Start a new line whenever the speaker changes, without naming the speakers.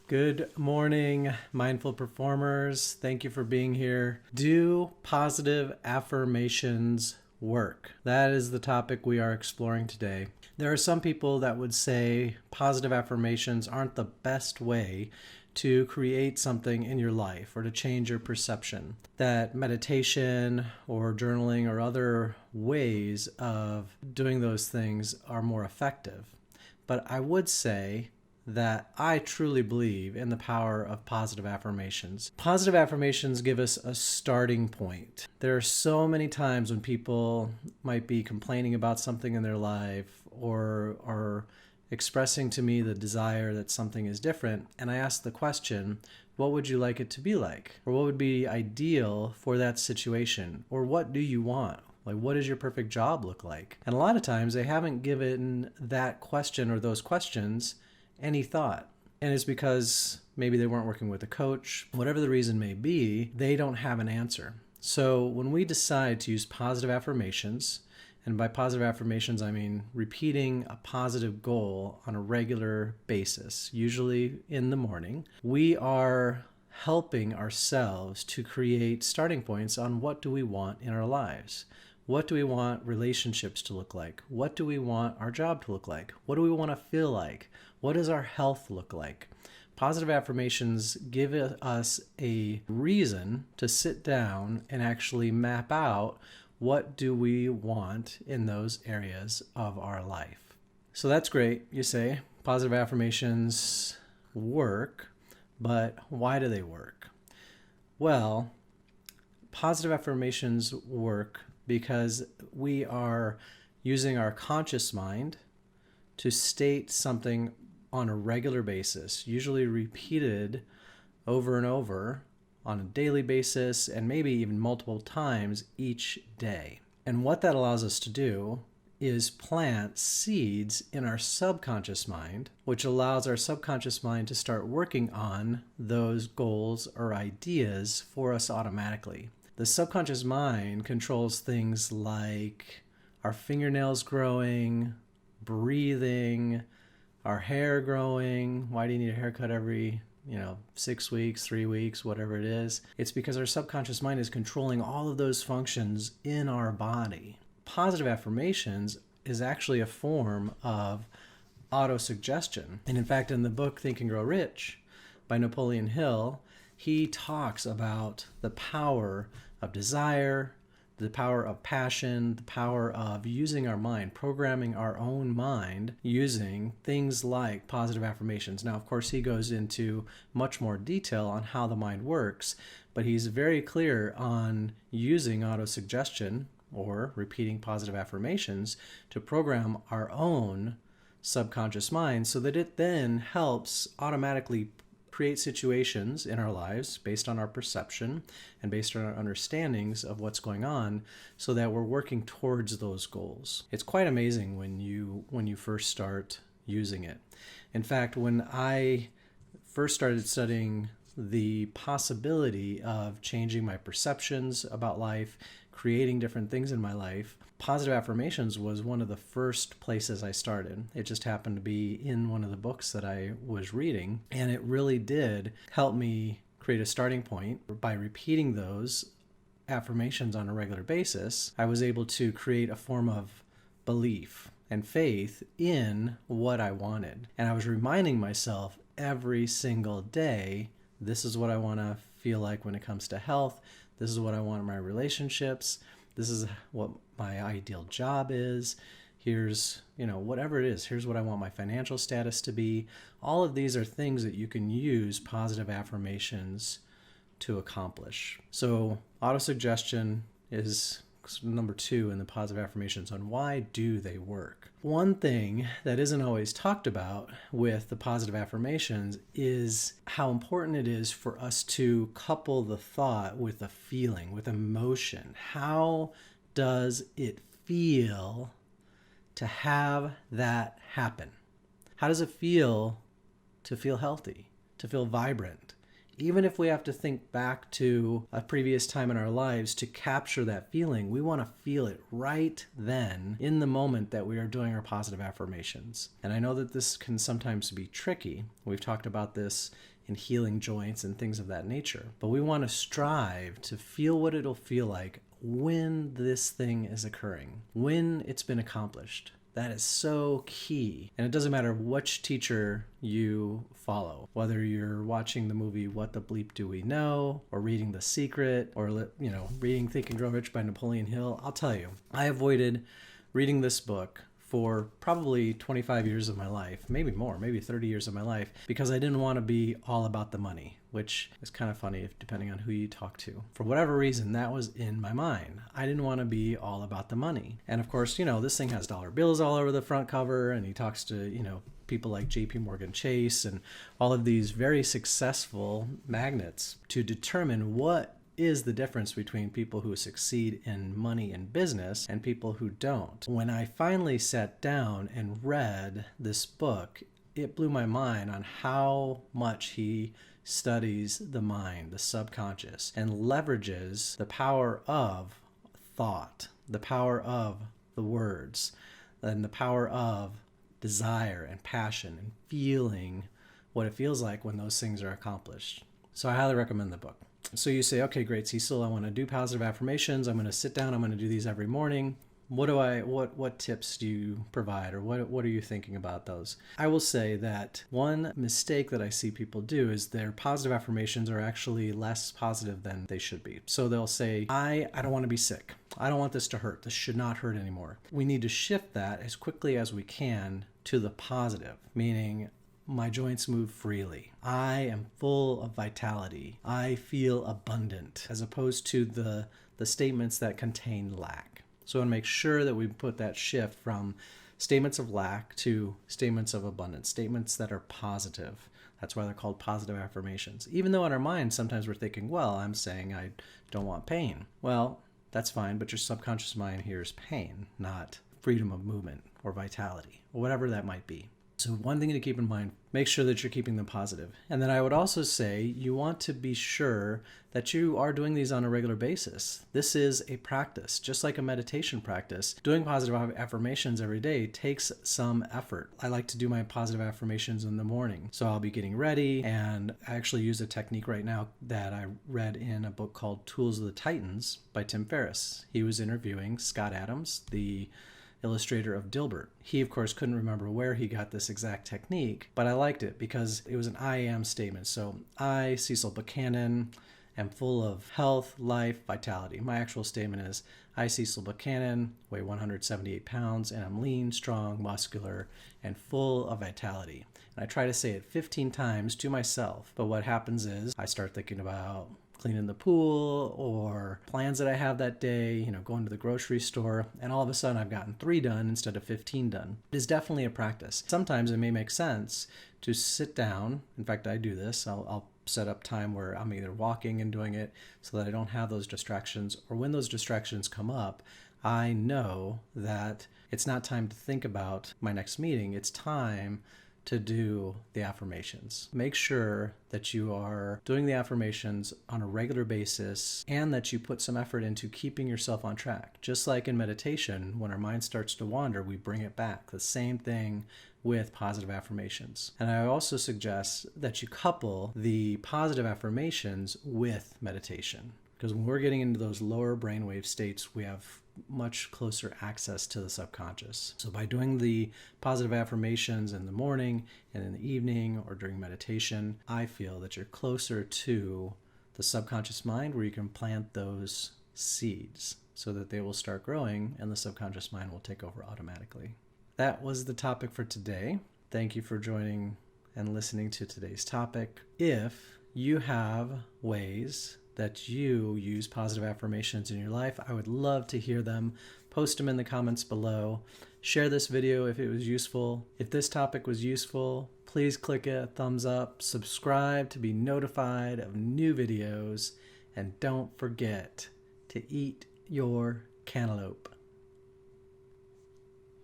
Good morning, mindful performers. Thank you for being here. Do positive affirmations work? That is the topic we are exploring today. There are some people that would say positive affirmations aren't the best way to create something in your life or to change your perception. That meditation or journaling or other ways of doing those things are more effective. But I would say that I truly believe in the power of positive affirmations. Positive affirmations give us a starting point. There are so many times when people might be complaining about something in their life or are expressing to me the desire that something is different, and I ask the question, what would you like it to be like? Or what would be ideal for that situation? Or what do you want? Like, what does your perfect job look like? And a lot of times they haven't given that question or those questions any thought. And it's because maybe they weren't working with a coach, whatever the reason may be, they don't have an answer. So when we decide to use positive affirmations, and by positive affirmations, I mean repeating a positive goal on a regular basis, usually in the morning, we are helping ourselves to create starting points on what do we want in our lives. What do we want relationships to look like? What do we want our job to look like? What do we want to feel like? What does our health look like? Positive affirmations give us a reason to sit down and actually map out what do we want in those areas of our life. So that's great, you say. Positive affirmations work, but why do they work? Well, positive affirmations work because we are using our conscious mind to state something on a regular basis, usually repeated over and over on a daily basis and maybe even multiple times each day. And what that allows us to do is plant seeds in our subconscious mind, which allows our subconscious mind to start working on those goals or ideas for us automatically. The subconscious mind controls things like our fingernails growing, breathing, our hair growing. Why do you need a haircut every 6 weeks, 3 weeks, whatever it is? It's because our subconscious mind is controlling all of those functions in our body. Positive affirmations is actually a form of autosuggestion. And in fact, in the book Think and Grow Rich by Napoleon Hill, he talks about the power of desire, the power of passion, the power of using our mind, programming our own mind using things like positive affirmations. Now, of course, he goes into much more detail on how the mind works, but he's very clear on using autosuggestion or repeating positive affirmations to program our own subconscious mind so that it then helps automatically create situations in our lives based on our perception and based on our understandings of what's going on so that we're working towards those goals. It's quite amazing when you first start using it. In fact, when I first started studying the possibility of changing my perceptions about life, creating different things in my life, positive affirmations was one of the first places I started. It just happened to be in one of the books that I was reading, and it really did help me create a starting point. By repeating those affirmations on a regular basis, I was able to create a form of belief and faith in what I wanted. And I was reminding myself every single day, this is what I want to feel like when it comes to health. This is what I want in my relationships. This is what my ideal job is. Here's, whatever it is. Here's what I want my financial status to be. All of these are things that you can use positive affirmations to accomplish. So autosuggestion is number 2 in the positive affirmations on why do they work. One thing that isn't always talked about with the positive affirmations is how important it is for us to couple the thought with a feeling, with emotion. How does it feel to have that happen? How does it feel to feel healthy, to feel vibrant Even if we have to think back to a previous time in our lives to capture that feeling, we want to feel it right then in the moment that we are doing our positive affirmations. And I know that this can sometimes be tricky. We've talked about this in healing joints and things of that nature. But we want to strive to feel what it'll feel like when this thing is occurring, when it's been accomplished. That is so key. And it doesn't matter which teacher you follow, whether you're watching the movie What the Bleep Do We Know, or reading The Secret, or reading Think and Grow Rich by Napoleon Hill. I'll tell you, I avoided reading this book for probably 25 years of my life, maybe more, maybe 30 years of my life, because I didn't want to be all about the money, which is kind of funny depending on who you talk to. For whatever reason, that was in my mind. I didn't want to be all about the money. And of course, this thing has dollar bills all over the front cover, and he talks to, people like JP Morgan Chase and all of these very successful magnates to determine what is the difference between people who succeed in money and business and people who don't. When I finally sat down and read this book, it blew my mind on how much he studies the mind, the subconscious, and leverages the power of thought, the power of the words, and the power of desire and passion and feeling what it feels like when those things are accomplished. So I highly recommend the book. So you say, okay, great, Cecil, I want to do positive affirmations. I'm going to sit down. I'm going to do these every morning. What tips do you provide, or what are you thinking about those? I will say that one mistake that I see people do is their positive affirmations are actually less positive than they should be. So they'll say, I don't want to be sick. I don't want this to hurt. This should not hurt anymore. We need to shift that as quickly as we can to the positive, meaning my joints move freely. I am full of vitality. I feel abundant, as opposed to the statements that contain lack. So I want to make sure that we put that shift from statements of lack to statements of abundance, statements that are positive. That's why they're called positive affirmations. Even though in our mind, sometimes we're thinking, well, I'm saying I don't want pain. Well, that's fine, but your subconscious mind hears pain, not freedom of movement or vitality, or whatever that might be. So one thing to keep in mind, make sure that you're keeping them positive. And then I would also say you want to be sure that you are doing these on a regular basis. This is a practice, just like a meditation practice. Doing positive affirmations every day takes some effort. I like to do my positive affirmations in the morning. So I'll be getting ready, and I actually use a technique right now that I read in a book called Tools of the Titans by Tim Ferriss. He was interviewing Scott Adams, the illustrator of Dilbert. He, of course, couldn't remember where he got this exact technique, but I liked it because it was an I am statement. So I, Cecil Buchanan, am full of health, life, vitality. My actual statement is, I, Cecil Buchanan, weigh 178 pounds, and I'm lean, strong, muscular, and full of vitality. And I try to say it 15 times to myself, but what happens is I start thinking about cleaning the pool or plans that I have that day, going to the grocery store, and all of a sudden I've gotten 3 done instead of 15 done. It is definitely a practice. Sometimes it may make sense to sit down. In fact, I do this. I'll set up time where I'm either walking and doing it so that I don't have those distractions, or when those distractions come up, I know that it's not time to think about my next meeting. It's time to do the affirmations. Make sure that you are doing the affirmations on a regular basis and that you put some effort into keeping yourself on track. Just like in meditation, when our mind starts to wander, we bring it back. The same thing with positive affirmations. And I also suggest that you couple the positive affirmations with meditation, because when we're getting into those lower brainwave states, we have much closer access to the subconscious. So by doing the positive affirmations in the morning and in the evening or during meditation, I feel that you're closer to the subconscious mind, where you can plant those seeds so that they will start growing and the subconscious mind will take over automatically. That was the topic for today. Thank you for joining and listening to today's topic. If you have ways that you use positive affirmations in your life, I would love to hear them. Post them in the comments below. Share this video if it was useful. If this topic was useful, please click a thumbs up, subscribe to be notified of new videos, and don't forget to eat your cantaloupe.